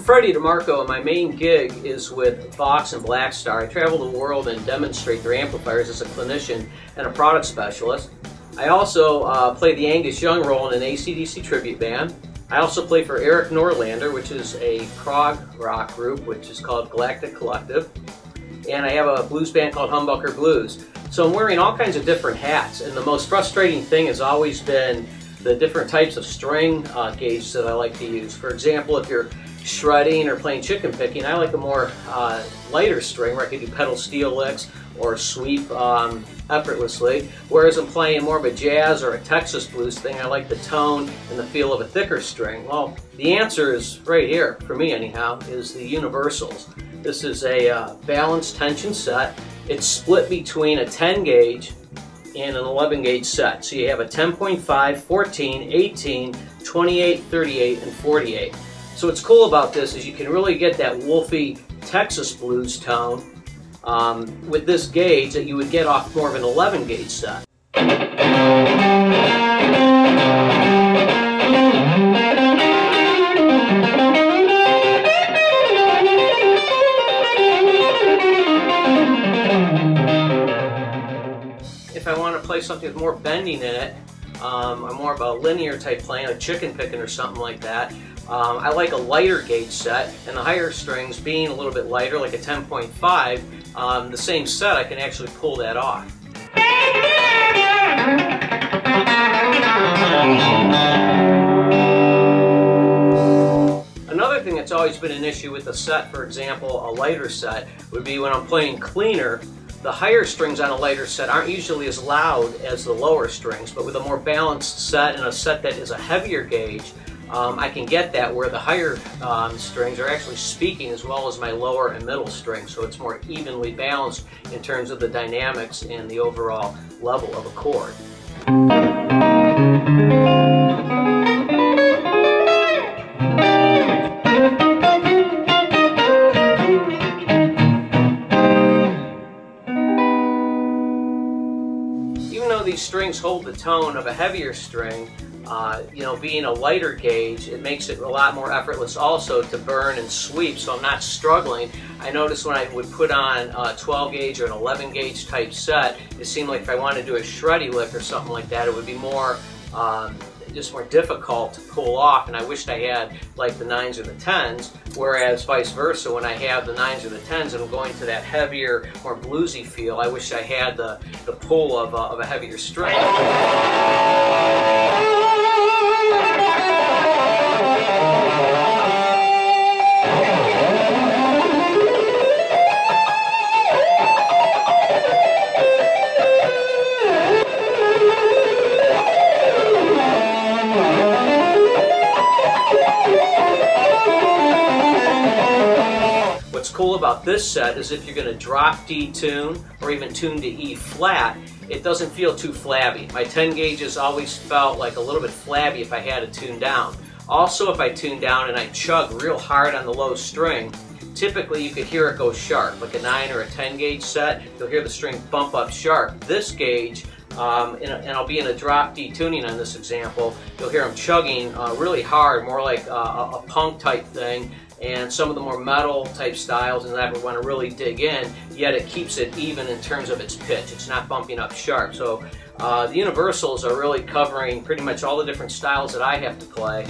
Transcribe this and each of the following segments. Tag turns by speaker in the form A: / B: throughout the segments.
A: Freddy DeMarco, and my main gig is with Vox and Blackstar. I travel the world and demonstrate their amplifiers as a clinician and a product specialist. I also play the Angus Young role in an AC/DC tribute band. I also play for Eric Norlander, which is a prog rock group, which is called Galactic Collective. And I have a blues band called Humbucker Blues. So I'm wearing all kinds of different hats, and the most frustrating thing has always been the different types of string gauge that I like to use. For example, if you're shredding or playing chicken picking, I like a more lighter string where I can do pedal steel licks or sweep effortlessly. Whereas I'm playing more of a jazz or a Texas blues thing, I like the tone and the feel of a thicker string. Well, the answer is right here, for me anyhow, is the universals. This is a balanced tension set. It's split between a 10 gauge and an 11 gauge set. So you have a 10.5, 14, 18, 28, 38, and 48. So what's cool about this is you can really get that wolfy Texas blues tone with this gauge that you would get off more of an 11 gauge set. If I want to play something with more bending in it, I'm more of a linear type playing, like chicken picking or something like that. I like a lighter gauge set, and the higher strings being a little bit lighter, like a 10.5, the same set I can actually pull that off. Another thing that's always been an issue with the set, for example, a lighter set, would be when I'm playing cleaner, the higher strings on a lighter set aren't usually as loud as the lower strings, but with a more balanced set and a set that is a heavier gauge, I can get that where the higher strings are actually speaking as well as my lower and middle strings, so it's more evenly balanced in terms of the dynamics and the overall level of a chord. Even though these strings hold the tone of a heavier string, being a lighter gauge, it makes it a lot more effortless also to burn and sweep, so I'm not struggling. I noticed when I would put on a 12 gauge or an 11 gauge type set, it seemed like if I wanted to do a shreddy lick or something like that, it would be more just more difficult to pull off, and I wished I had like the 9s or the 10s, whereas vice versa, when I have the 9s or the 10s and I'm going to that heavier, more bluesy feel, I wish I had the pull of a heavier string. What's cool about this set is if you're going to drop D tune or even tune to E flat, it doesn't feel too flabby. My 10 gauges always felt like a little bit flabby if I had to tune down. Also, if I tune down and I chug real hard on the low string, typically you could hear it go sharp. Like a 9 or a 10 gauge set, you'll hear the string bump up sharp. This gauge, and I'll be in a drop D tuning on this example, you'll hear them chugging really hard, more like a punk type thing, and some of the more metal type styles and that would want to really dig in, yet it keeps it even in terms of its pitch. It's not bumping up sharp. So the universals are really covering pretty much all the different styles that I have to play.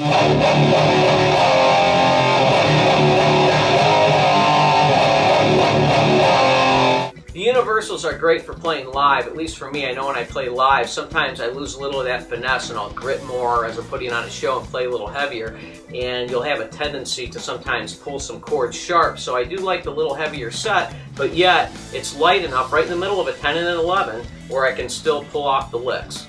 A: The universals are great for playing live, at least for me. I know when I play live, sometimes I lose a little of that finesse and I'll grit more as I'm putting on a show and play a little heavier, and you'll have a tendency to sometimes pull some chords sharp. So I do like the little heavier set, but yet it's light enough right in the middle of a 10 and an 11 where I can still pull off the licks.